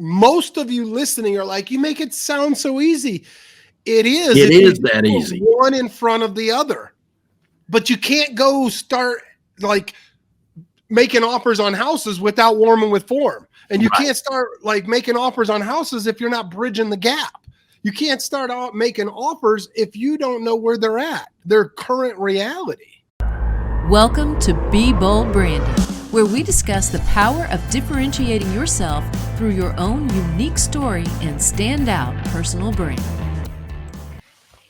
most of you listening are like, you make it sound so easy. It is. It is that easy. One in front of the other. But you can't go start like making offers on houses without warming with form. And you can't start like making offers on houses if you're not bridging the gap. You can't start out making offers if you don't know where they're at, their current reality. Welcome to Be Bold Branding, where we discuss the power of differentiating yourself through your own unique story and standout personal brand.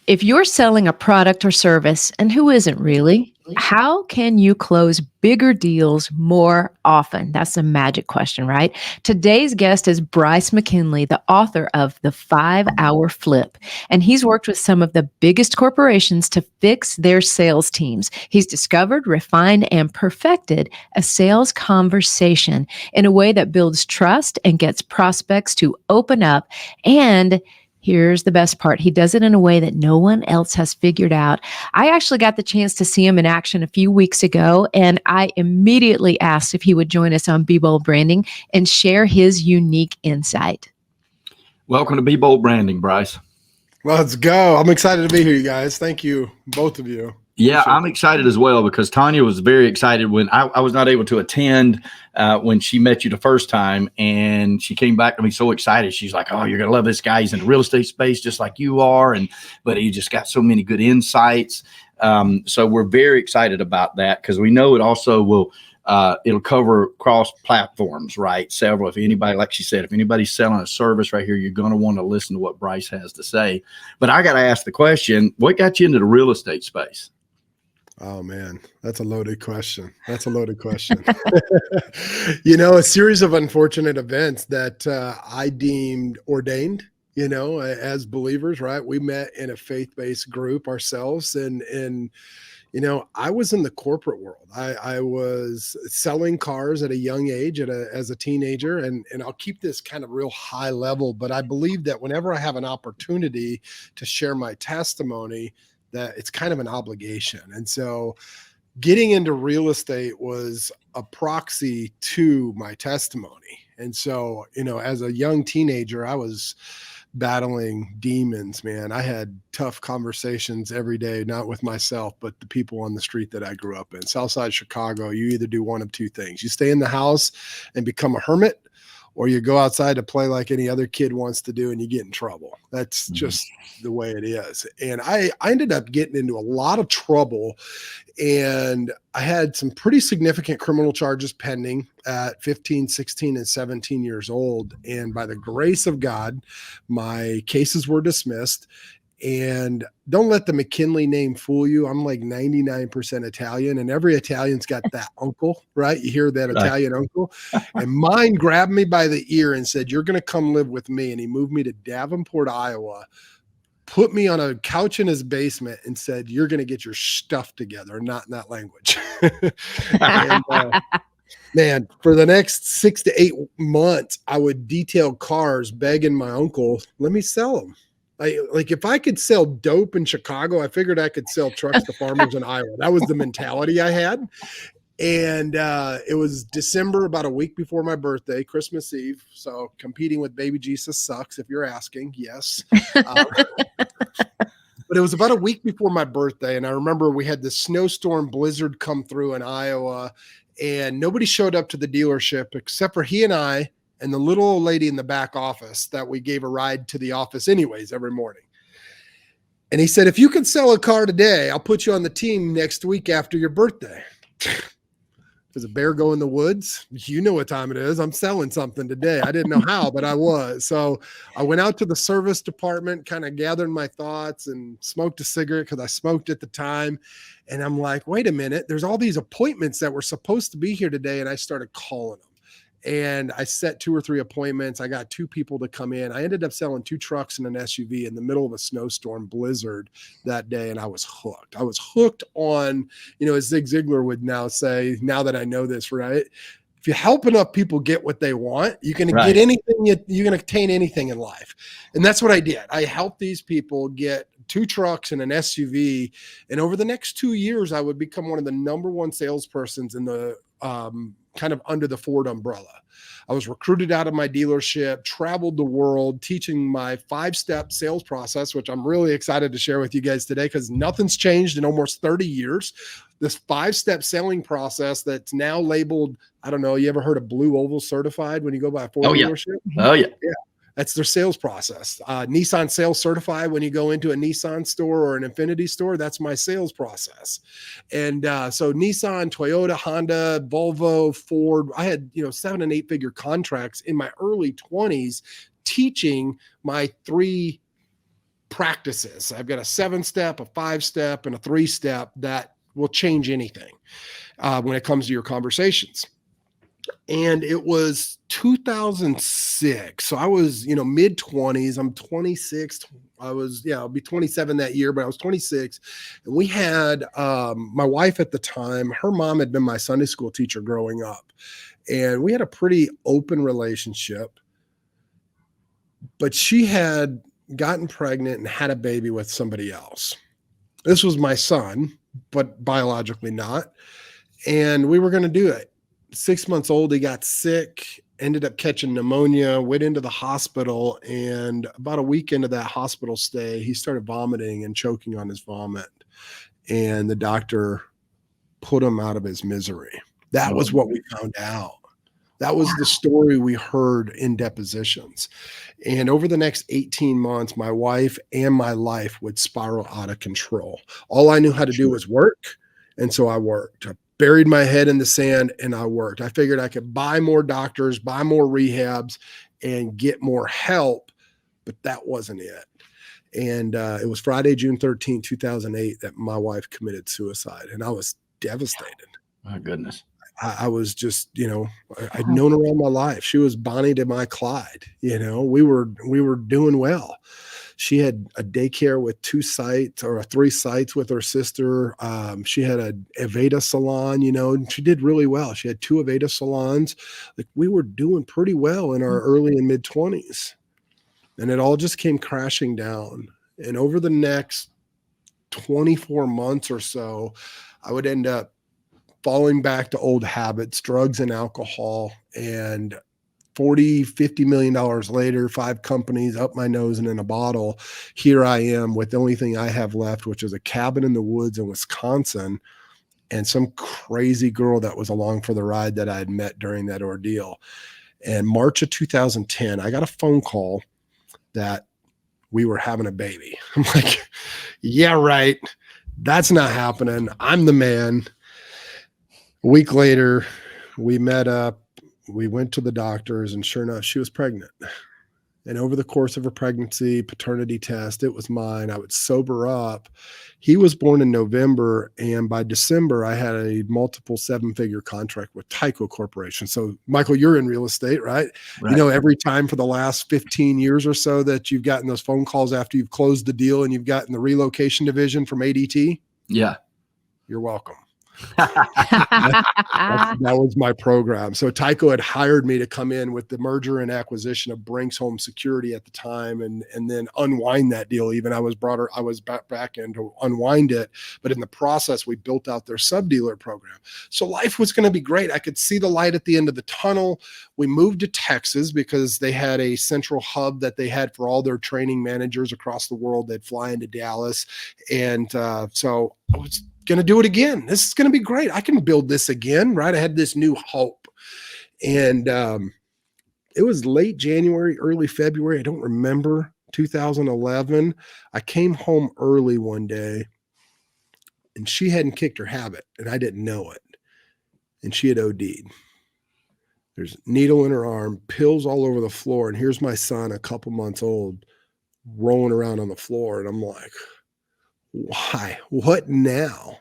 If you're selling a product or service, and who isn't really, how can you close bigger deals more often? That's a magic question, right? Today's guest is Bryce McKinley, the author of The 5-Hour Flip. And he's worked with some of the biggest corporations to fix their sales teams. He's discovered, refined, and perfected a sales conversation in a way that builds trust and gets prospects to open up. And here's the best part. He does it in a way that no one else has figured out. I actually got the chance to see him in action a few weeks ago, and I immediately asked if he would join us on Be Bold Branding and share his unique insight. Welcome to Be Bold Branding, Bryce. Let's go. I'm excited to be here, you guys. Thank you, both of you. Yeah, I'm excited as well because Tanya was very excited when I was not able to attend when she met you the first time, and she came back to me so excited. She's like, "Oh, you're gonna love this guy. He's in the real estate space just like you are, but he just got so many good insights." So we're very excited about that because we know it also will it'll cover cross platforms, right? Several. If anybody, like she said, if anybody's selling a service right here, you're going to want to listen to what Bryce has to say. But I got to ask the question: what got you into the real estate space? Oh, man, that's a loaded question. A series of unfortunate events that I deemed ordained, as believers, right? We met in a faith-based group ourselves. And I was in the corporate world. I was selling cars at a young age as a teenager. And I'll keep this kind of real high level, but I believe that whenever I have an opportunity to share my testimony, that it's kind of an obligation. And so getting into real estate was a proxy to my testimony. And so, as a young teenager, I was battling demons, man. I had tough conversations every day, not with myself, but the people on the street that I grew up in. Southside Chicago, you either do one of two things. You stay in the house and become a hermit, or you go outside to play like any other kid wants to do and you get in trouble. That's just the way it is. And I ended up getting into a lot of trouble, and I had some pretty significant criminal charges pending at 15, 16, and 17 years old. And by the grace of God, my cases were dismissed. And don't let the McKinley name fool you. I'm like 99% Italian, and every Italian's got that uncle, right? You hear that Italian uncle. And mine grabbed me by the ear and said, "You're going to come live with me." And he moved me to Davenport, Iowa, put me on a couch in his basement and said, "You're going to get your stuff together," not in that language. And, man, for the next 6 to 8 months, I would detail cars begging my uncle, "Let me sell them." Like if I could sell dope in Chicago, I figured I could sell trucks to farmers in Iowa. That was the mentality I had. And it was December, about a week before my birthday, Christmas Eve. So competing with baby Jesus sucks, if you're asking. Yes. But it was about a week before my birthday. And I remember we had this snowstorm blizzard come through in Iowa, and nobody showed up to the dealership except for he and I and the little old lady in the back office that we gave a ride to the office anyways every morning. And he said, "If you can sell a car today, I'll put you on the team next week after your birthday." Does a bear go in the woods? You know what time it is. I'm selling something today. I didn't know how, but I was. So I went out to the service department, kind of gathered my thoughts and smoked a cigarette because I smoked at the time. And I'm like, wait a minute, there's all these appointments that were supposed to be here today. And I started calling them. And I set 2 or 3 appointments. I got 2 people to come in. I ended up selling 2 trucks and an SUV in the middle of a snowstorm blizzard that day. And I was hooked. I was hooked on, as Zig Ziglar would now say, now that I know this, right? If you help enough people get what they want, you can get anything, you can attain anything in life. And that's what I did. I helped these people get 2 trucks and an SUV. And over the next 2 years, I would become one of the number 1 salespersons in the kind of under the Ford umbrella. I was recruited out of my dealership, traveled the world, teaching my 5-step sales process, which I'm really excited to share with you guys today because nothing's changed in almost 30 years. This 5-step selling process that's now labeled, I don't know, you ever heard of Blue Oval certified when you go by a Ford dealership? Oh, yeah. Yeah. That's their sales process. Nissan Sales Certified, when you go into a Nissan store or an Infiniti store, that's my sales process. And so Nissan, Toyota, Honda, Volvo, Ford, I had, 7 and 8 figure contracts in my early 20s teaching my 3 practices. I've got a 7-step, a 5-step, and a 3-step that will change anything when it comes to your conversations. And it was 2006. So I was, mid 20s. I'm 26. I'll be 27 that year, but I was 26. And we had my wife at the time, her mom had been my Sunday school teacher growing up. And we had a pretty open relationship. But she had gotten pregnant and had a baby with somebody else. This was my son, but biologically not. And we were going to do it. 6 months old, he got sick, ended up catching pneumonia, went into the hospital, and about a week into that hospital stay, he started vomiting and choking on his vomit. And the doctor put him out of his misery. That was what we found out. That was the story we heard in depositions. And over the next 18 months, my wife and my life would spiral out of control. All I knew how to do was work. And so I worked. I buried my head in the sand and I worked. I figured I could buy more doctors, buy more rehabs, and get more help, but that wasn't it. And it was Friday, June 13, 2008, that my wife committed suicide, and I was devastated. My goodness. I was just, I'd known her all my life. She was Bonnie to my Clyde. We were doing well. She had a daycare with 2 sites or 3 sites with her sister. She had a Aveda salon, and she did really well. She had 2 Aveda salons. Like, we were doing pretty well in our early and mid 20s. And it all just came crashing down. And over the next 24 months or so, I would end up falling back to old habits, drugs and alcohol, and $40-50 million later, 5 companies up my nose and in a bottle. Here I am with the only thing I have left, which is a cabin in the woods in Wisconsin and some crazy girl that was along for the ride that I had met during that ordeal. And March of 2010, I got a phone call that we were having a baby. I'm like, yeah, right. That's not happening. I'm the man. A week later, we met up. We went to the doctors, and sure enough, she was pregnant. And over the course of her pregnancy, paternity test, it was mine. I would sober up. He was born in November, and by December, I had a multiple 7-figure contract with Tyco Corporation. So, Michael, you're in real estate, right? Right. Every time for the last 15 years or so that you've gotten those phone calls after you've closed the deal and you've gotten the relocation division from ADT. Yeah. You're welcome. That was my program. So Tyco had hired me to come in with the merger and acquisition of Brinks Home Security at the time, and then unwind that deal. Even I was back in to unwind it, but in the process, we built out their sub-dealer program. So life was going to be great. I could see the light at the end of the tunnel. We moved to Texas because they had a central hub that they had for all their training managers across the world. They'd fly into Dallas, and so I was going to do it again. This is going to be great. I can build this again, right? I had this new hope. And it was late January, early February. I don't remember, 2011. I came home early one day, and she hadn't kicked her habit, and I didn't know it. And she had OD'd. There's a needle in her arm, pills all over the floor. And here's my son, a couple months old, rolling around on the floor. And I'm like, why? What now?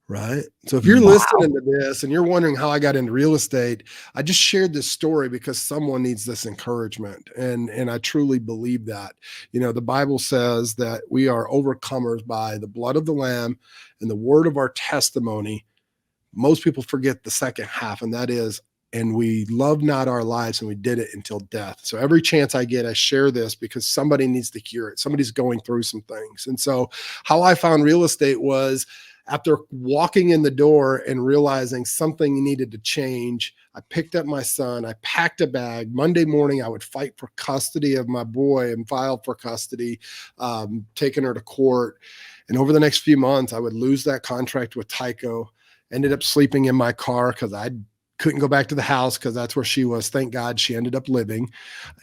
Right? So if you're listening to this and you're wondering how I got into real estate, I just shared this story because someone needs this encouragement. And I truly believe that. The Bible says that we are overcomers by the blood of the Lamb and the word of our testimony. Most people forget the second half, and that is, and we love not our lives, and we did it until death. So every chance I get, I share this because somebody needs to hear it. Somebody's going through some things. And so how I found real estate was After walking in the door and realizing something needed to change, I picked up my son. I packed a bag. Monday morning, I would fight for custody of my boy and file for custody, taking her to court. And over the next few months, I would lose that contract with Tyco. Ended up sleeping in my car because I couldn't go back to the house because that's where she was. Thank God she ended up living.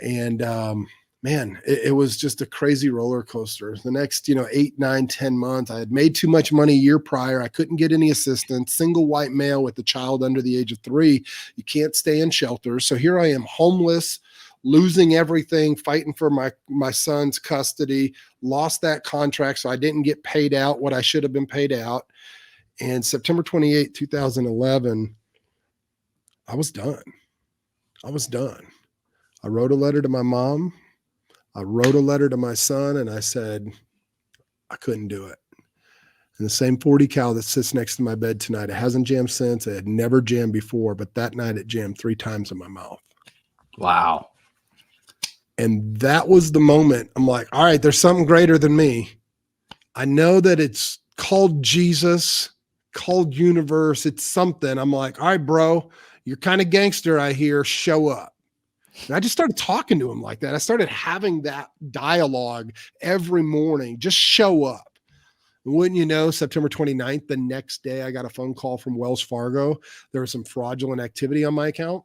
And man, it was just a crazy roller coaster. The next, 8, 9, 10 months, I had made too much money a year prior. I couldn't get any assistance. Single white male with a child under the age of 3. You can't stay in shelters. So here I am, homeless, losing everything, fighting for my son's custody, lost that contract. So I didn't get paid out what I should have been paid out. And September 28, 2011, I was done. I wrote a letter to my mom. I wrote a letter to my son, and I said, I couldn't do it. And the same 40 cal that sits next to my bed tonight, it hasn't jammed since. It had never jammed before, but that night it jammed 3 times in my mouth. Wow. And that was the moment. I'm like, all right, there's something greater than me. I know that it's called Jesus, called universe. It's something. I'm like, all right, bro, you're kind of gangster, I hear. Show up. And I just started talking to him like that. I started having that dialogue every morning. Just show up. And wouldn't you know, September 29th, the next day, I got a phone call from Wells Fargo. There was some fraudulent activity on my account.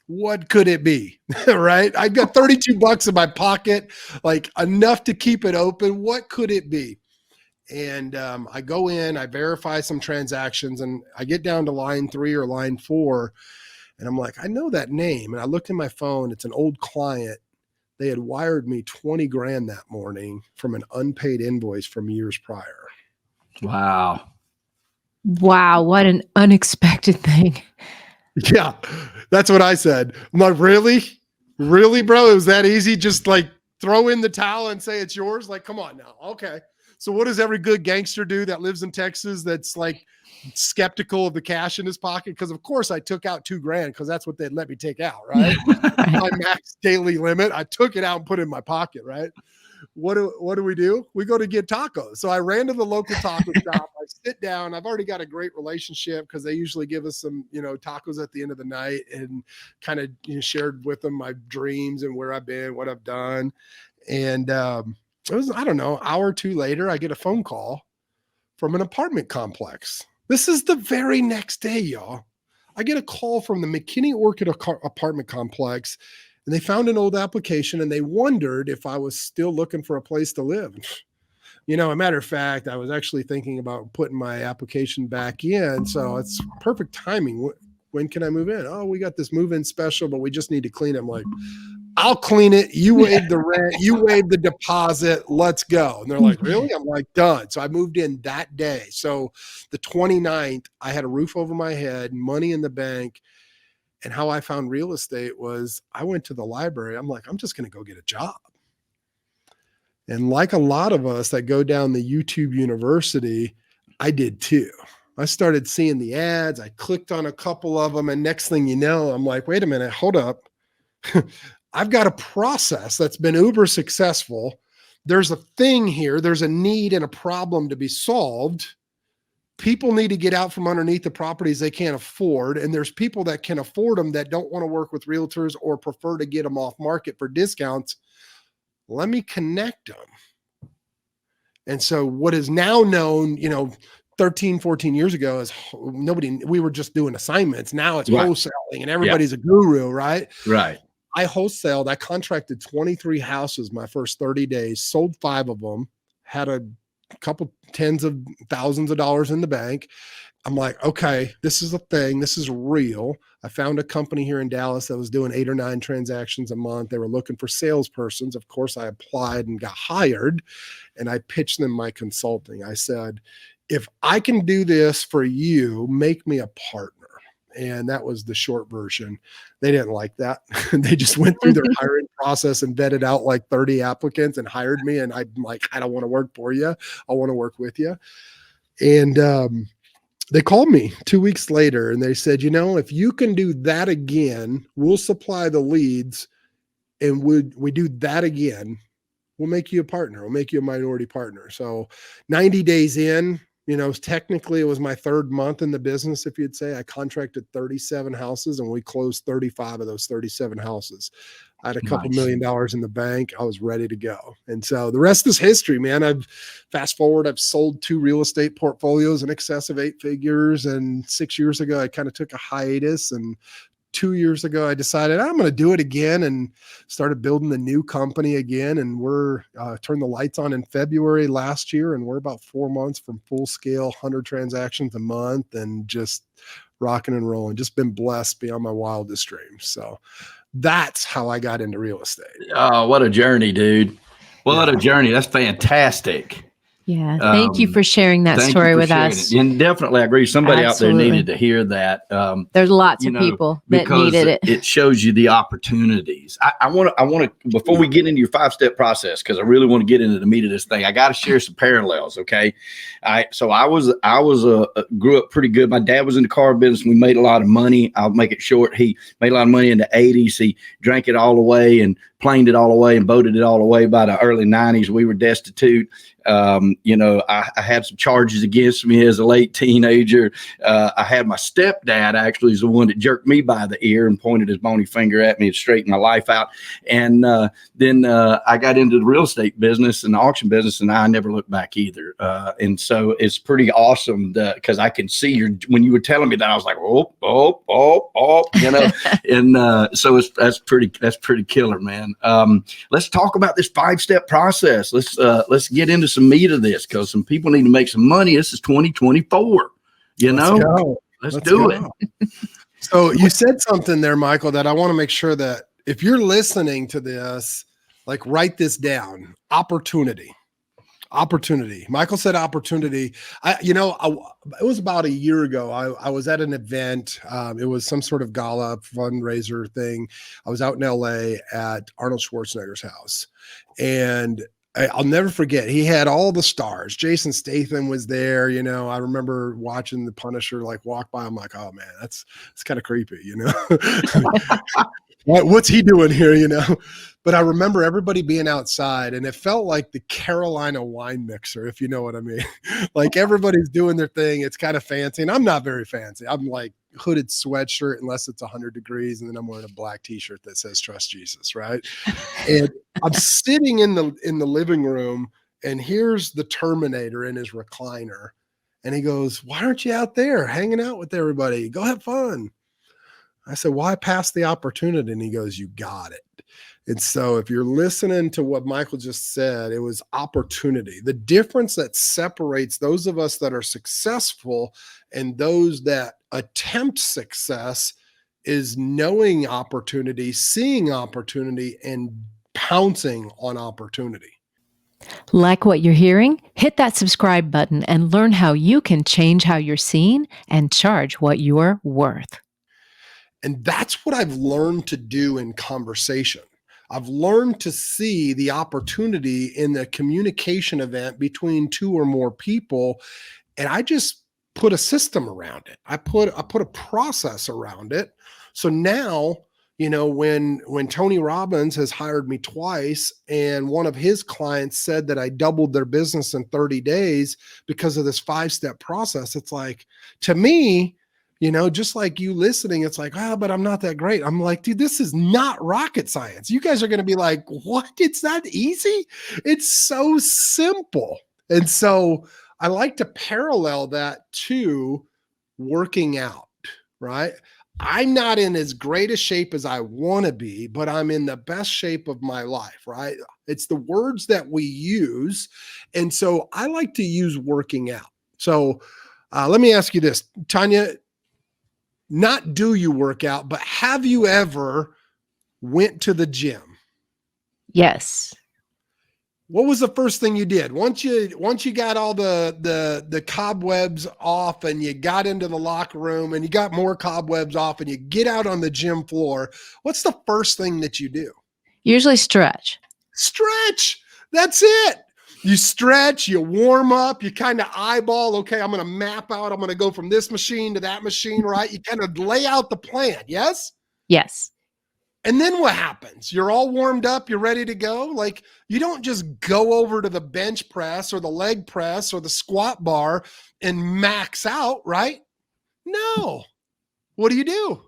What could it be? Right? I've got $32 in my pocket, like enough to keep it open. What could it be? And I go in, I verify some transactions, and I get down to line 3 or line 4. And I'm like, I know that name. And I looked at my phone. It's an old client. They had wired me 20 grand that morning from an unpaid invoice from years prior. Wow. Wow. What an unexpected thing. Yeah, that's what I said. I'm like, really? Really, bro? It was that easy? Just like throw in the towel and say it's yours? Like, come on now. Okay. So what does every good gangster do that lives in Texas that's like skeptical of the cash in his pocket? Because of course I took out $2 grand because that's what they'd let me take out, right? My max daily limit. I took it out and put it in my pocket, right? What do we do? We go to get tacos. So I ran to the local taco shop. I sit down. I've already got a great relationship because they usually give us some, tacos at the end of the night, and kind of shared with them my dreams and where I've been, what I've done. And it was, I don't know, an hour or two later, I get a phone call from an apartment complex. This is the very next day, y'all. I get a call from the McKinney Orchid apartment complex, and they found an old application, and they wondered if I was still looking for a place to live. A matter of fact, I was actually thinking about putting my application back in. So it's perfect timing. When can I move in? Oh, we got this move-in special, but we just need to clean it. I'm like, I'll clean it. You waive the rent. You waive the deposit. Let's go. And they're like, really? I'm like, done. So I moved in that day. So the 29th, I had a roof over my head, money in the bank. And how I found real estate was I went to the library. I'm like, I'm just going to go get a job. And like a lot of us that go down the YouTube University, I did too. I started seeing the ads. I clicked on a couple of them. And next thing you know, I'm like, wait a minute, hold up. I've got a process that's been uber successful. There's a thing here. There's a need and a problem to be solved. People need to get out from underneath the properties they can't afford. And there's people that can afford them that don't want to work with realtors or prefer to get them off market for discounts. Let me connect them. And so what is now known, 13, 14 years ago is we were just doing assignments. Now it's wholesaling and everybody's a guru, right? Right. I wholesaled. I contracted 23 houses my first 30 days, sold 5 of them, had a couple tens of thousands of dollars in the bank. I'm like, okay, this is a thing. This is real. I found a company here in Dallas that was doing 8 or 9 transactions a month. They were looking for salespersons. Of course, I applied and got hired, and I pitched them my consulting. I said, if I can do this for you, make me a partner. And that was the short version. They didn't like that. They just went through their hiring process and vetted out like 30 applicants and hired me. And I'm like, I don't want to work for you. I want to work with you. And they called me 2 weeks later and they said, if you can do that again, we'll supply the leads. And we do that again, we'll make you a partner. We'll make you a minority partner. So 90 days in, Technically it was my third month in the business. If you'd say I contracted 37 houses and we closed 35 of those 37 houses. I had a couple Nice. $1 million in the bank. I was ready to go. And so the rest is history, man. I've sold 2 real estate portfolios in excess of 8 figures. And 6 years ago, I kind of took a hiatus, and 2 years ago, I decided I'm going to do it again and started building the new company again. And we're turned the lights on in February last year, and we're about 4 months from full scale, 100 transactions a month, and just rocking and rolling. Just been blessed beyond my wildest dreams. So that's how I got into real estate. Oh, what a journey, dude. What a journey. That's fantastic. Yeah. Thank you for sharing that Thank story you for with sharing us. it. And definitely, I agree. Somebody Absolutely. out there needed to hear that. There's lots of people that needed it. It shows you the opportunities. I want to, before we get into your 5-step process, because I really want to get into the meat of this thing, I got to share some parallels. Okay. I grew up pretty good. My dad was in the car business. We made a lot of money. I'll make it short. He made a lot of money in the 80s. He drank it all away and planed it all away and boated it all away. By the early 90s, we were destitute. I had some charges against me as a late teenager. I had my stepdad actually is the one that jerked me by the ear and pointed his bony finger at me and straightened my life out. And then I got into the real estate business and the auction business, and I never looked back either. And so it's pretty awesome because I can see when you were telling me that, I was like, and so that's pretty killer, man. Let's talk about this 5-step process. Let's get into some meat of this, because some people need to make some money. This is 2024. Let's do it. So you said something there, Michael, that I want to make sure that if you're listening to this, like, write this down. Opportunity. Michael said opportunity. It was about a year ago. I was at an event. It was some sort of gala fundraiser thing. I was out in LA at Arnold Schwarzenegger's house, and I'll never forget. He had all the stars. Jason Statham was there. I remember watching The Punisher walk by. I'm like, oh man, that's kind of creepy. What's he doing here? But I remember everybody being outside, and it felt like the Carolina wine mixer, if you know what I mean. Like, everybody's doing their thing. It's kind of fancy, and I'm not very fancy. I'm like hooded sweatshirt unless it's 100 degrees, and then I'm wearing a black t-shirt that says "Trust Jesus," right? And I'm sitting in the living room, and here's the Terminator in his recliner, and he goes, "Why aren't you out there hanging out with everybody? Go have fun." I said, "Why pass the opportunity?" And he goes, "You got it." And so if you're listening to what Michael just said, it was opportunity. The difference that separates those of us that are successful and those that attempt success is knowing opportunity, seeing opportunity, and pouncing on opportunity. Like what you're hearing? Hit that subscribe button and learn how you can change how you're seen and charge what you're worth. And that's what I've learned to do in conversation. I've learned to see the opportunity in the communication event between 2 or more people, and I just put a system around it. I put a process around it. So now, when Tony Robbins has hired me twice, and one of his clients said that I doubled their business in 30 days because of this 5-step process, it's like, to me, just like you listening, it's like, but I'm not that great. I'm like, dude, this is not rocket science. You guys are going to be like, what? It's that easy? It's so simple. And so I like to parallel that to working out, right? I'm not in as great a shape as I want to be, but I'm in the best shape of my life, right? It's the words that we use. And so I like to use working out. So let me ask you this, Tanya. Not do you work out, but have you ever went to the gym? Yes. What was the first thing you did? Once you got all the cobwebs off and you got into the locker room and you got more cobwebs off and you get out on the gym floor, what's the first thing that you do? Usually stretch. Stretch. That's it. You stretch, you warm up, you kind of eyeball, okay, I'm going to map out, I'm going to go from this machine to that machine, right? You kind of lay out the plan, yes? Yes. And then what happens? You're all warmed up. You're ready to go. Like, you don't just go over to the bench press or the leg press or the squat bar and max out, right? No. What do?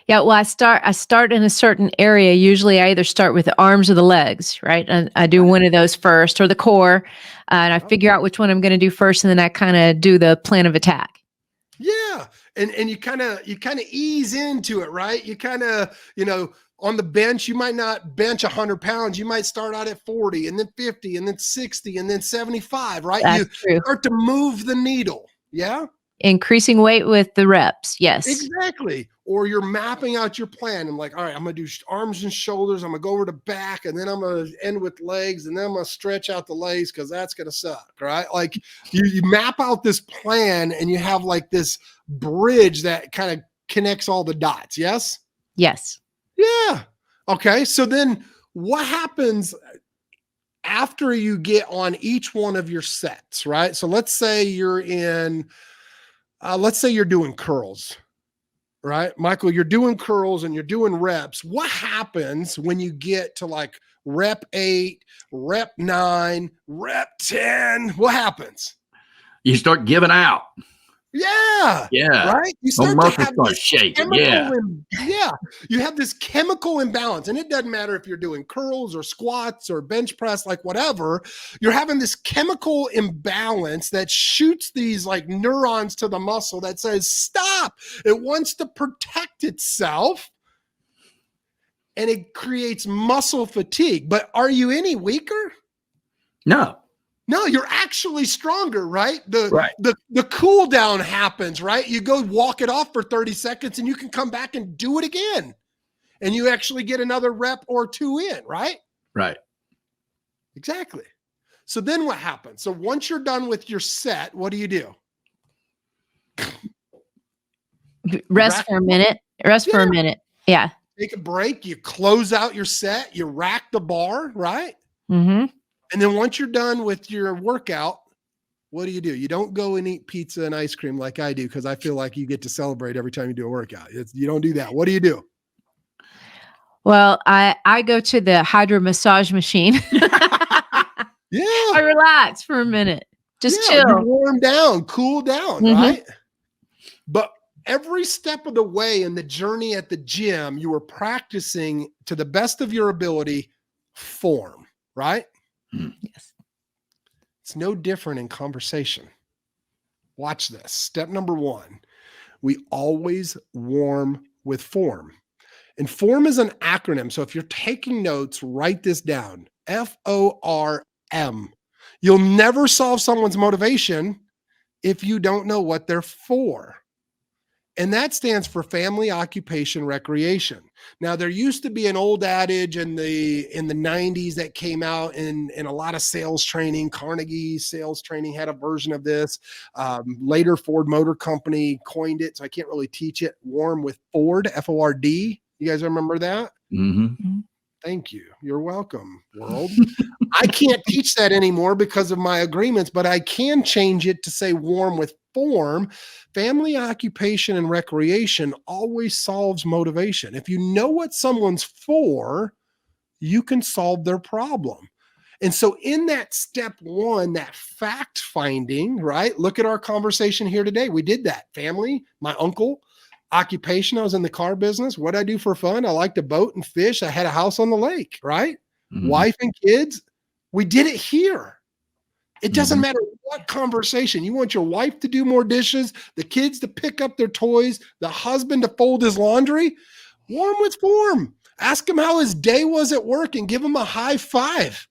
Yeah, well, I start in a certain area. Usually I either start with the arms or the legs, right? And I do one of those first, or the core, and I figure out which one I'm going to do first, and then I kind of do the plan of attack. Yeah. And you kind of ease into it, right? You kind of, on the bench, you might not bench 100 pounds. You might start out at 40 and then 50 and then 60 and then 75, right? That's you true. start to move the needle. Yeah. Increasing weight with the reps. Yes. Exactly. Or you're mapping out your plan. I'm like, all right, I'm going to do arms and shoulders. I'm going to go over to back, and then I'm going to end with legs, and then I'm going to stretch out the legs because that's going to suck, right? Like you map out this plan, and you have like this bridge that kind of connects all the dots. Yes? Yes. Yeah. Okay. So then what happens after you get on each one of your sets, right? So let's say you're doing curls, right? Michael, you're doing curls and you're doing reps. What happens when you get to like rep 8, rep 9, rep 10? What happens? You start giving out. Yeah. Yeah. Right. You start to have this shaking. Yeah. You have this chemical imbalance, and it doesn't matter if you're doing curls or squats or bench press, like whatever. You're having this chemical imbalance that shoots these like neurons to the muscle that says, stop. It wants to protect itself, and it creates muscle fatigue. But are you any weaker? No, you're actually stronger, right? The cool down happens, right? You go walk it off for 30 seconds and you can come back and do it again. And you actually get another rep or 2 in, right? Right. Exactly. So then what happens? So once you're done with your set, what do? Rest for a minute. For a minute. Yeah. Take a break. You close out your set. You rack the bar, right? Mm-hmm. And then once you're done with your workout, what do? You don't go and eat pizza and ice cream like I do, because I feel like you get to celebrate every time you do a workout. You don't do that. What do? Well, I go to the hydro massage machine. Yeah. I relax for a minute. Just chill. You warm down, cool down, right? But every step of the way in the journey at the gym, you are practicing to the best of your ability form, right? Yes. It's no different in conversation. Watch this. Step number 1, we always warm with form. And form is an acronym. So if you're taking notes, write this down. FORM. You'll never solve someone's motivation if you don't know what they're for. And that stands for family, occupation, recreation. Now, there used to be an old adage in the 90s that came out in a lot of sales training. Carnegie sales training had a version of this. Later, Ford Motor Company coined it, so I can't really teach it. Warm with Ford, F-O-R-D. You guys remember that? Mm-hmm. Thank you. You're welcome, world. I can't teach that anymore because of my agreements, but I can change it to say warm with form. Family, occupation, and recreation always solves motivation. If you know what someone's for, you can solve their problem. And so in that step 1, that fact finding, right? Look at our conversation here today. We did that. Family, my uncle. Occupation, I was in the car business. What I do for fun? I like to boat and fish. I had a house on the lake, right? Mm-hmm. Wife and kids. We did it here. It doesn't matter what conversation. You want your wife to do more dishes, the kids to pick up their toys, the husband to fold his laundry. Warm with form. Ask him how his day was at work and give him a high five.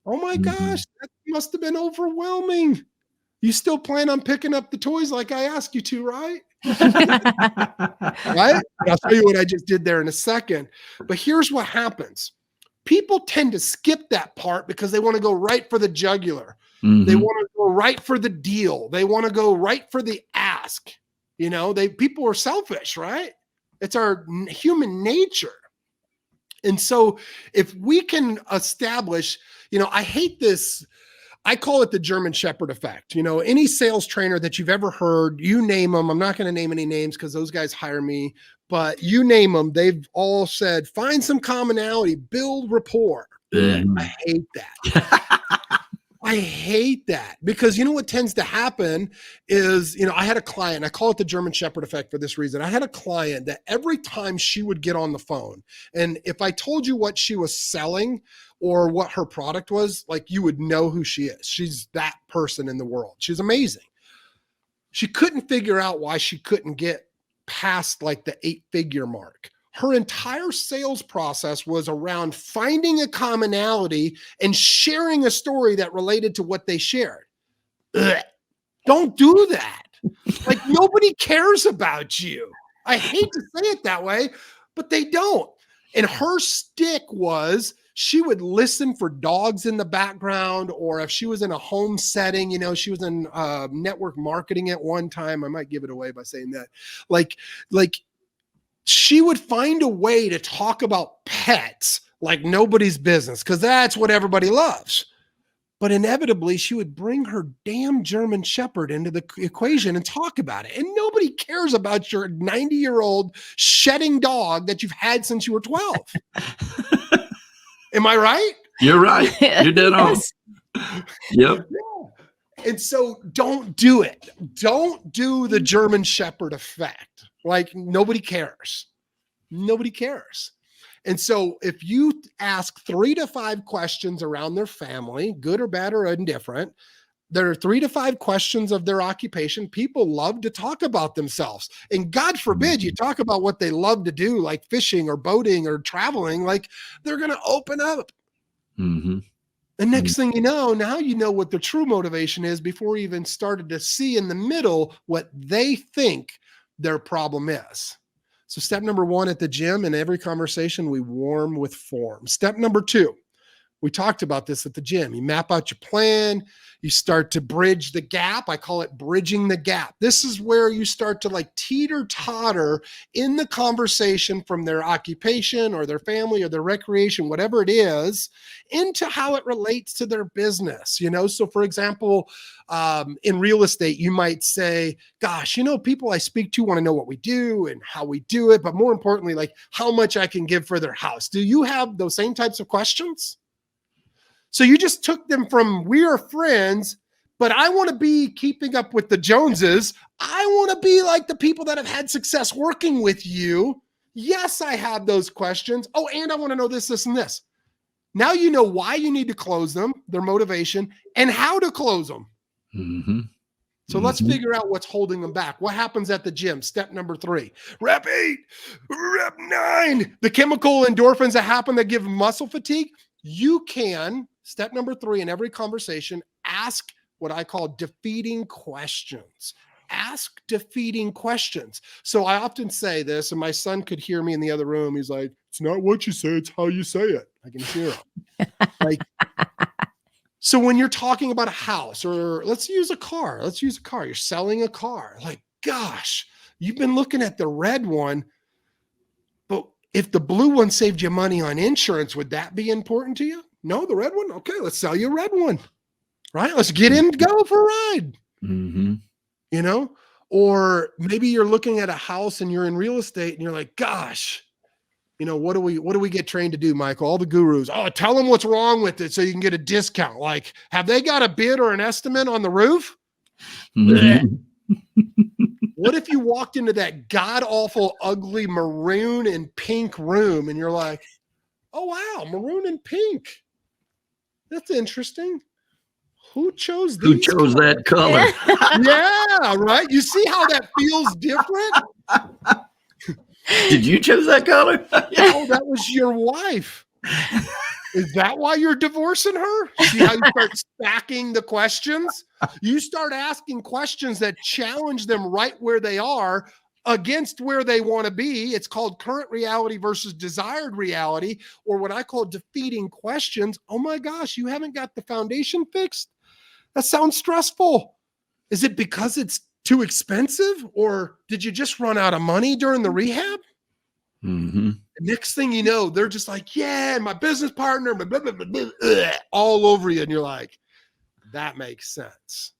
Oh my gosh, that must have been overwhelming. You still plan on picking up the toys like I asked you to, right? Right? I'll show you what I just did there in a second. But here's what happens. People tend to skip that part because they want to go right for the jugular. They want to go right for the deal. They want to go right for the ask. People are selfish, right? It's our human nature. And so if we can establish, I hate this I call it the German Shepherd effect. Any sales trainer that you've ever heard, you name them. I'm not going to name any names because those guys hire me, but you name them. They've all said, find some commonality, build rapport. I hate that. I hate that because what tends to happen is, I had a client, I call it the German Shepherd effect for this reason. I had a client that every time she would get on the phone, and if I told you what she was selling or what her product was, like you would know who she is. She's that person in the world. She's amazing. She couldn't figure out why she couldn't get past like the 8-figure mark. Her entire sales process was around finding a commonality and sharing a story that related to what they shared. Ugh. Don't do that. Like nobody cares about you. I hate to say it that way, but they don't. And her stick was she would listen for dogs in the background, or if she was in a home setting, she was in network marketing at one time. I might give it away by saying that. Like she would find a way to talk about pets like nobody's business because that's what everybody loves. But inevitably, she would bring her damn German Shepherd into the equation and talk about it. And nobody cares about your 90-year-old shedding dog that you've had since you were 12. Am I right? You're right. You're dead on. Yep. Yeah. And so don't do it. Don't do the German Shepherd effect. Like nobody cares. Nobody cares. And so if you ask 3 to 5 questions around their family, good or bad or indifferent, there are 3 to 5 questions of their occupation. People love to talk about themselves. And God forbid you talk about what they love to do, like fishing or boating or traveling, like they're going to open up. Mm-hmm. The next thing you know, now you know what their true motivation is before you even started to see in the middle what they think their problem is. So step number 1 at the gym, in every conversation, we warm with form. Step number 2, we talked about this at the gym. You map out your plan. You start to bridge the gap. I call it bridging the gap. This is where you start to like teeter-totter in the conversation from their occupation or their family or their recreation, whatever it is, into how it relates to their business. So for example, in real estate, you might say, gosh, people I speak to want to know what we do and how we do it, but more importantly, like how much I can give for their house. Do you have those same types of questions? So you just took them from we are friends, but I want to be keeping up with the Joneses. I want to be like the people that have had success working with you. Yes, I have those questions. Oh, and I want to know this, this, and this. Now you know why you need to close them, their motivation, and how to close them. Mm-hmm. So let's figure out what's holding them back. What happens at the gym? Step number 3, rep 8, rep 9. The chemical endorphins that happen that give muscle fatigue. You can, step number 3 in every conversation, ask what I call defeating questions. Ask defeating questions. So I often say this, and my son could hear me in the other room. He's like, it's not what you say, it's how you say it. I can hear him. So when you're talking about a house, or let's use a car. You're selling a car. Like, gosh, you've been looking at the red one, but if the blue one saved you money on insurance, would that be important to you? No, the red one? Okay, let's sell you a red one. Right? Let's get in and go for a ride. Mm-hmm. Or maybe you're looking at a house and you're in real estate and you're like, gosh, what do we get trained to do, Michael? All the gurus. Oh, tell them what's wrong with it so you can get a discount. Like, have they got a bid or an estimate on the roof? Mm-hmm. What if you walked into that god-awful, ugly maroon and pink room and you're like, oh, wow, maroon and pink. That's interesting. Who chose these? Who chose that color? Yeah, right. You see how that feels different? Did you choose that color? Oh, that was your wife. Is that why you're divorcing her? See how you start stacking the questions? You start asking questions that challenge them right where they are against where they want to be. It's called current reality versus desired reality, or what I call defeating questions. Oh my gosh, you haven't got the foundation fixed? That sounds stressful. Is it because it's too expensive, or did you just run out of money during the rehab? Mm-hmm. Next thing you know, they're just like, yeah, my business partner, blah, blah, blah, blah, all over you. And you're like, That makes sense.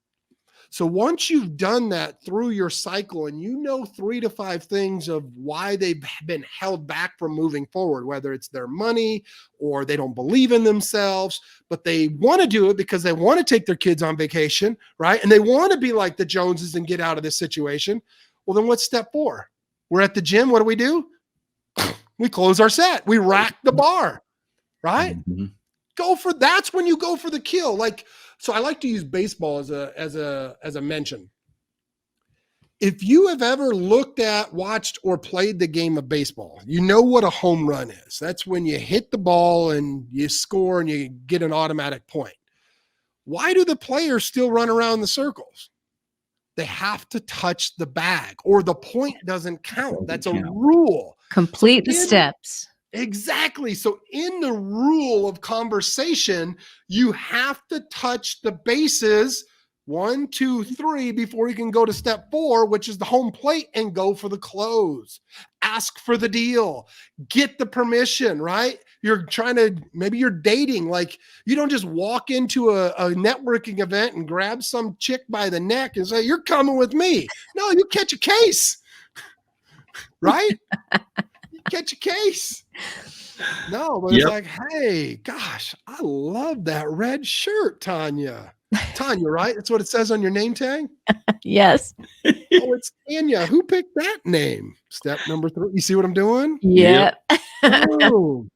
So once you've done that through your cycle and you know 3 to 5 things of why they've been held back from moving forward, whether it's their money or they don't believe in themselves, but they want to do it because they want to take their kids on vacation, right? And they want to be like the Joneses and get out of this situation. Well, then what's step 4? We're at the gym. What do? We close our set. We rack the bar, right? Mm-hmm. That's when you go for the kill. Like, so I like to use baseball as a mention. If you have ever looked at, watched, or played the game of baseball, you know what a home run is. That's when you hit the ball and you score and you get an automatic point. Why do the players still run around the circles? They have to touch the bag or the point doesn't count. That's a rule. Complete the steps. Exactly. So in the rule of conversation, you have to touch the bases 1, 2, 3 before you can go to step 4, which is the home plate, and go for the close. Ask for the deal. Get the permission, right? Maybe you're dating. Like, you don't just walk into a networking event and grab some chick by the neck and say, "You're coming with me." No, you catch a case, right? Catch a case. No, but it's like, hey, gosh, I love that red shirt, Tanya. Tanya, right? That's what it says on your name tag? Yes. Oh, it's Tanya. Who picked that name? Step number 3. You see what I'm doing? Yep. Oh.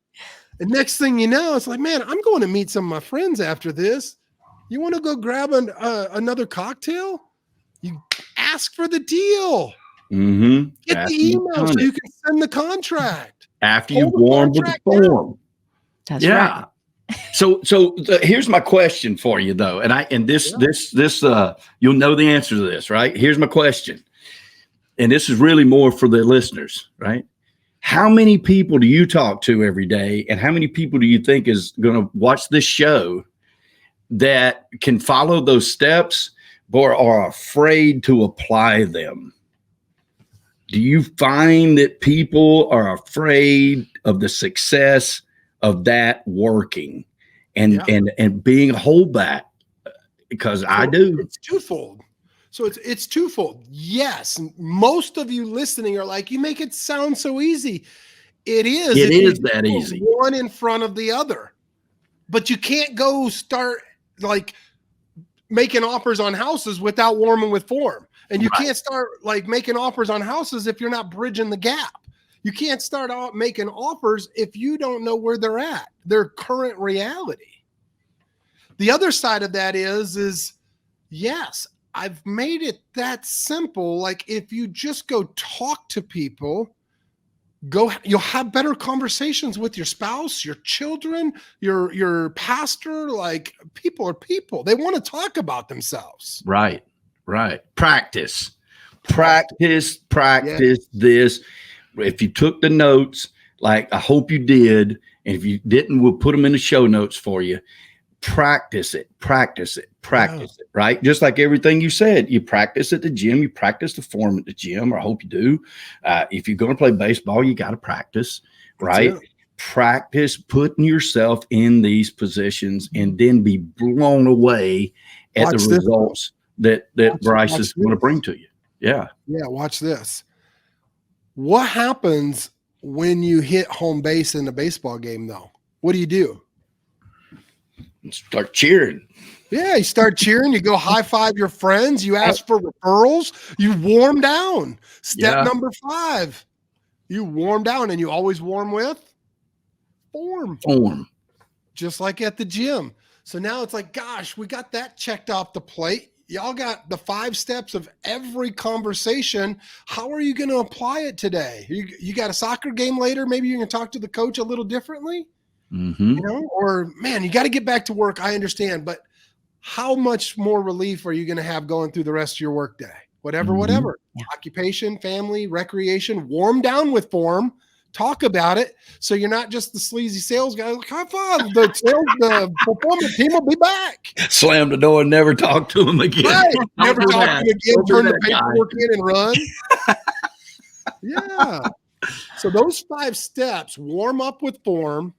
And next thing you know, it's like, man, I'm going to meet some of my friends after this. You want to go grab another cocktail? You ask for the deal. Mm-hmm. Get the email so you can send the contract. After you warm with the form. That's right. So here's my question for you though. And this you'll know the answer to this, right? Here's my question. And this is really more for the listeners, right? How many people do you talk to every day? And how many people do you think is going to watch this show that can follow those steps but are afraid to apply them? Do you find that people are afraid of the success of that working and being a holdback? Because I do. It's twofold. So it's twofold. Yes, most of you listening are like, you make it sound so easy. It is. It is that easy. One in front of the other. But you can't go start like making offers on houses without warming with form. And you can't start like making offers on houses if you're not bridging the gap. You can't start out making offers if you don't know where they're at, their current reality. The other side of that is yes, I've made it that simple. Like, if you just go talk to people, you'll have better conversations with your spouse, your children, your pastor. Like, people are people. They want to talk about themselves. Right. Practice this. If you took the notes, like I hope you did, and if you didn't, we'll put them in the show notes for you. Practice it, right? Just like everything you said, you practice at the gym, you practice the form at the gym, or I hope you do. If you're going to play baseball, you got to practice, right? Practice putting yourself in these positions and then be blown away at the results that Bryce is going to bring to you. Yeah. Watch this. What happens when you hit home base in a baseball game, though? What do? Start cheering. Yeah, you start cheering. You go high five your friends. You ask for referrals. You warm down. Step number 5. You warm down, and you always warm with form. Just like at the gym. So now it's like, gosh, we got that checked off the plate. Y'all got the 5 steps of every conversation. How are you going to apply it today? You got a soccer game later. Maybe you can talk to the coach a little differently. Mm-hmm. You know, or man, you got to get back to work. I understand, but how much more relief are you going to have going through the rest of your work day? Whatever. Yeah. Occupation, family, recreation, warm down with form. Talk about it, so you're not just the sleazy sales guy. Like, high five, the performance team will be back. Slam the door and never talk to him again. Right. Never talk to him again. Turn the paperwork in and run. Yeah. So those 5 steps: warm up with form,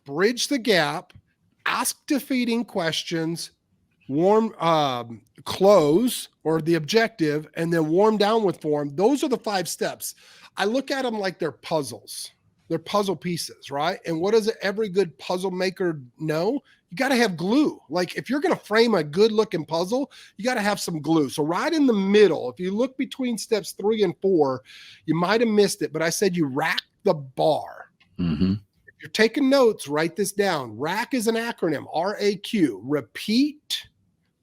bridge the gap, ask defeating questions, warm, close, or the objective, and then warm down with form. Those are the 5 steps. I look at them like they're puzzles. They're puzzle pieces, right? And what does every good puzzle maker know? You got to have glue. Like if you're going to frame a good looking puzzle, you got to have some glue. So right in the middle, if you look between steps 3 and 4, you might have missed it, but I said you rack the bar. Mm-hmm. If you're taking notes, write this down. RAC is an acronym, RAQ. Repeat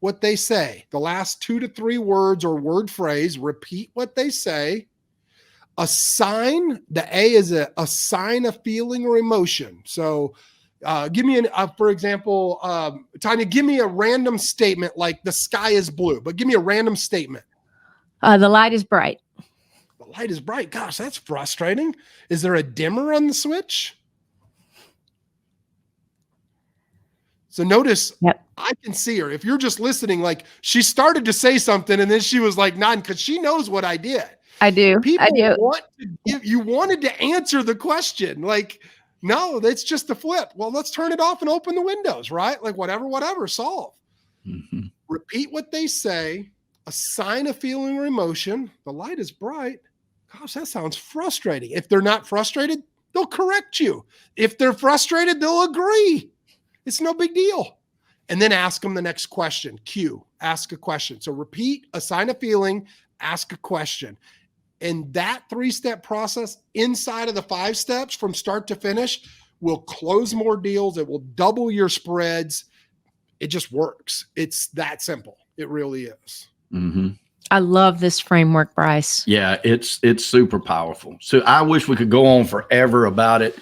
what they say. The last 2 to 3 words or word phrase, repeat what they say. Assign, the A is assign a feeling or emotion. So give me for example, Tanya, give me a random statement like the sky is blue, but give me a random statement. The light is bright. The light is bright. Gosh, that's frustrating. Is there a dimmer on the switch? So notice, Yep. I can see her. If you're just listening, like she started to say something and then she was like nodding because she knows what I did. I do. People I do. want to give, you wanted to answer the question. Like, no, that's just a flip. Well, let's turn it off and open the windows, right? Like whatever, solve. Mm-hmm. Repeat what they say, assign a feeling or emotion. The light is bright. Gosh, that sounds frustrating. If they're not frustrated, they'll correct you. If they're frustrated, they'll agree. It's no big deal. And then ask them the next question. Q, ask a question. So repeat, assign a feeling, ask a question. And that 3-step process inside of the 5 steps from start to finish will close more deals. It will double your spreads. It just works. It's that simple. It really is. Mm-hmm. I love this framework, Bryce. Yeah, it's super powerful. So I wish we could go on forever about it.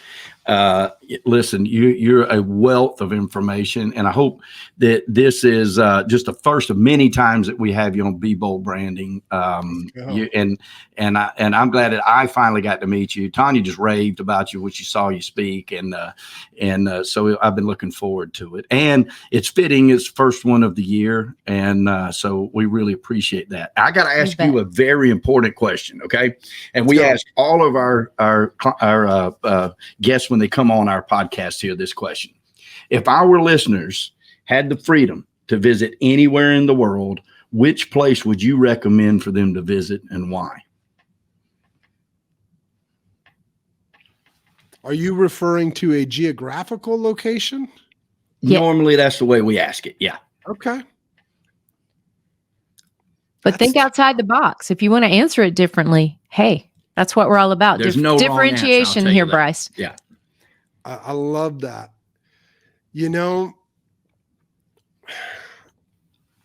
Listen, you're a wealth of information, and I hope that this is just the first of many times that we have you on Be Bold Branding. And I'm glad that I finally got to meet you. Tanya just raved about you when she saw you speak, and so I've been looking forward to it. And it's fitting; it's first one of the year, and so we really appreciate that. I got to ask you a very important question, okay? And we ask all of our guests when they come on our podcast here this question. If our listeners had the freedom to visit anywhere in the world, which place would you recommend for them to visit and why? Are you referring to a geographical location? Yeah. Normally that's the way we ask it. Yeah. Okay. But think outside the box. If you want to answer it differently, hey, that's what we're all about. There's no wrong differentiation answer, I'll tell here, you that. Bryce. Yeah. I love that. You know,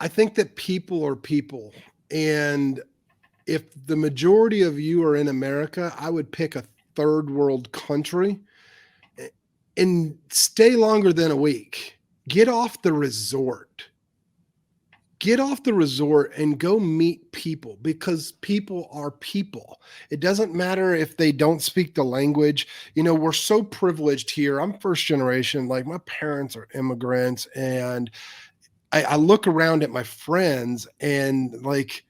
I think that people are people. And if the majority of you are in America, I would pick a 3rd world country and stay longer than a week. Get off the resort. Get off the resort and go meet people, because people are people. It doesn't matter if they don't speak the language. You know, we're so privileged here. I'm first generation. Like my parents are immigrants, and I look around at my friends and like,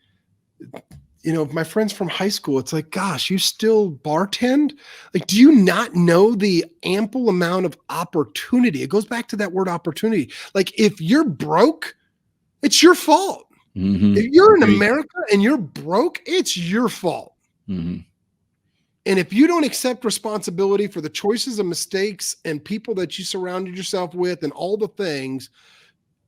you know, my friends from high school, it's like, gosh, you still bartend? Like, do you not know the ample amount of opportunity? It goes back to that word opportunity. Like if you're broke, it's your fault. Mm-hmm. If you're in America and you're broke, it's your fault. Mm-hmm. And if you don't accept responsibility for the choices and mistakes and people that you surrounded yourself with and all the things,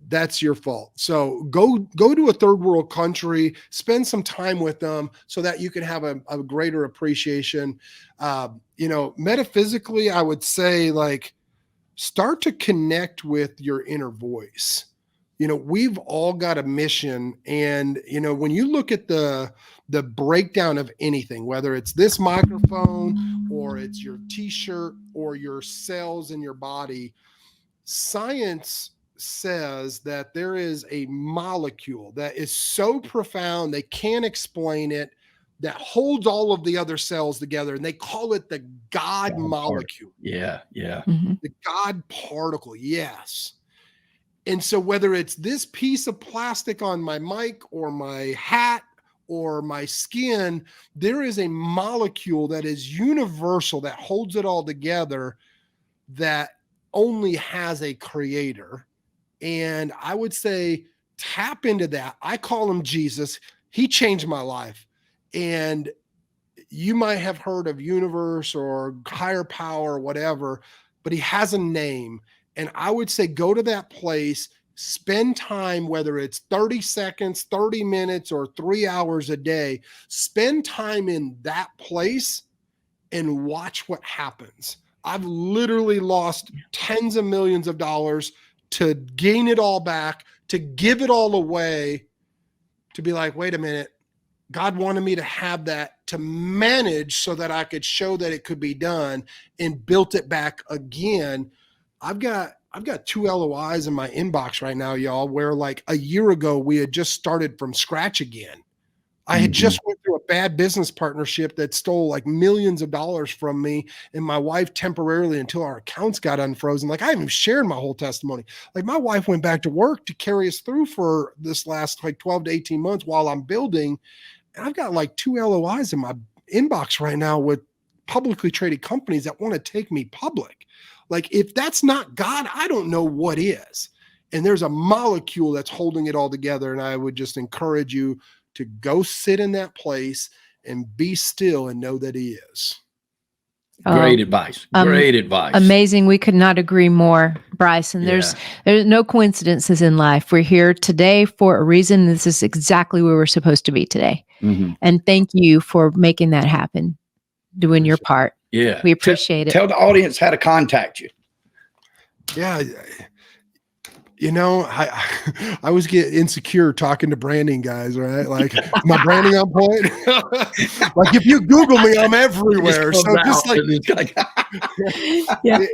that's your fault. So go to a 3rd world country, spend some time with them so that you can have a greater appreciation. You know, metaphysically, I would say like start to connect with your inner voice. You know, we've all got a mission. And, you know, when you look at the breakdown of anything, whether it's this microphone or it's your t-shirt or your cells in your body, science says that there is a molecule that is so profound, they can't explain it, that holds all of the other cells together. And they call it the God molecule. Yeah. Yeah. Mm-hmm. The God particle. Yes. And so whether it's this piece of plastic on my mic or my hat or my skin, there is a molecule that is universal that holds it all together that only has a creator. And I would say tap into that. I call him Jesus. He changed my life. And you might have heard of universe or higher power or whatever, but he has a name. And I would say go to that place, spend time, whether it's 30 seconds, 30 minutes, or 3 hours a day, spend time in that place and watch what happens. I've literally lost tens of millions of dollars to gain it all back, to give it all away, to be like, wait a minute, God wanted me to have that to manage so that I could show that it could be done, and built it back again. I've got 2 LOIs in my inbox right now, y'all, where like a year ago we had just started from scratch again. I had just went through a bad business partnership that stole like millions of dollars from me and my wife temporarily until our accounts got unfrozen. Like I haven't even shared my whole testimony. Like my wife went back to work to carry us through for this last like 12 to 18 months while I'm building. And I've got like 2 LOIs in my inbox right now with publicly traded companies that want to take me public. Like if that's not God, I don't know what is. And there's a molecule that's holding it all together. And I would just encourage you to go sit in that place and be still and know that he is. Great advice. Great advice. Amazing. We could not agree more, Bryce. And there's no coincidences in life. We're here today for a reason. This is exactly where we're supposed to be today. And thank you for making that happen, doing your part. Yeah. We appreciate it. Tell the audience how to contact you. Yeah. You know, I always get insecure talking to branding guys, right? Like my branding on point. Like if you Google me, I'm everywhere. So just like, yeah.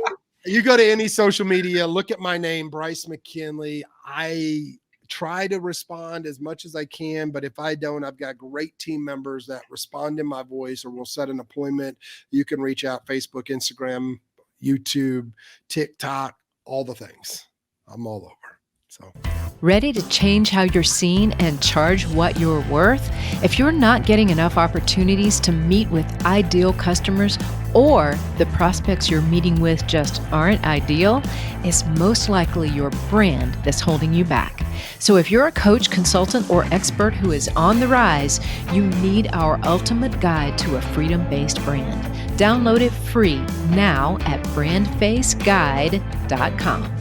You go to any social media, look at my name, Bryce McKinley. I try to respond as much as I can, but if I don't, I've got great team members that respond in my voice, or we'll set an appointment. You can reach out, Facebook, Instagram, YouTube, TikTok, all the things. I'm all over. So, ready to change how you're seen and charge what you're worth? If you're not getting enough opportunities to meet with ideal customers, or the prospects you're meeting with just aren't ideal, it's most likely your brand that's holding you back. So if you're a coach, consultant, or expert who is on the rise, you need our ultimate guide to a freedom-based brand. Download it free now at BrandFaceGuide.com.